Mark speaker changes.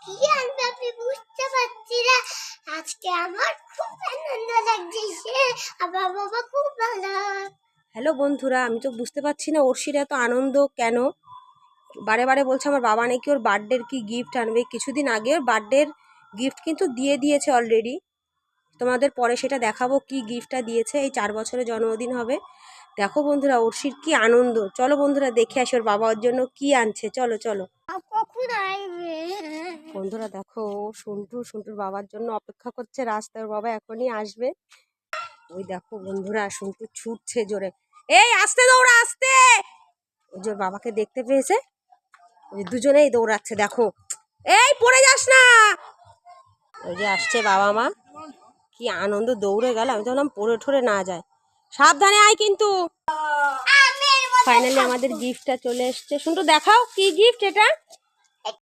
Speaker 1: কি আনবে আমি বুঝতে পারছি না। আজকে আমার খুব আনন্দ লাগছে। আমার বাবা খুব ভালো।
Speaker 2: হ্যালো বন্ধুরা, আমি তো বুঝতে পারছি না অর্ষির এত আনন্দ কেন। বারে বারে বলছে আমার বাবা নাকি ওর বার্থডের কি গিফট আনবে। কিছুদিন আগে ওর বার্থডের গিফট কিন্তু দিয়ে দিয়েছে অলরেডি। তোমাদের পরে সেটা দেখাবো কি গিফটটা দিয়েছে। এই 4 বছরের জন্মদিন হবে। দেখো বন্ধুরা অর্ষির কি আনন্দ। চলো বন্ধুরা দেখে আসি ওর বাবা ওর জন্য কি আনছে। চলো চলো
Speaker 1: কখন আসবে?
Speaker 2: বন্ধুরা দেখো সন্টুর বাবার জন্য অপেক্ষা করছে রাস্তায়। ওর বাবা এখনই আসবে। ওই দেখো বন্ধুরা সন্টু ছুটছে জোরে। এই আস্তে দৌড়া আস্তে। ওই যে ওর বাবাকে দেখতে পেয়েছে, ওই দুজনেই দৌড়াচ্ছে দেখো। এই পড়ে যাস না। ওই যে আসছে বাবা মা, কি আনন্দ দৌড়ে গেল। আমি তো ভাবলাম পড়ে ঠরে না যায়। সাবধানে আয় কিন্তু। ফাইনালি আমাদের গিফটটা চলে এসছে। শুনটু দেখাও কি গিফট এটা।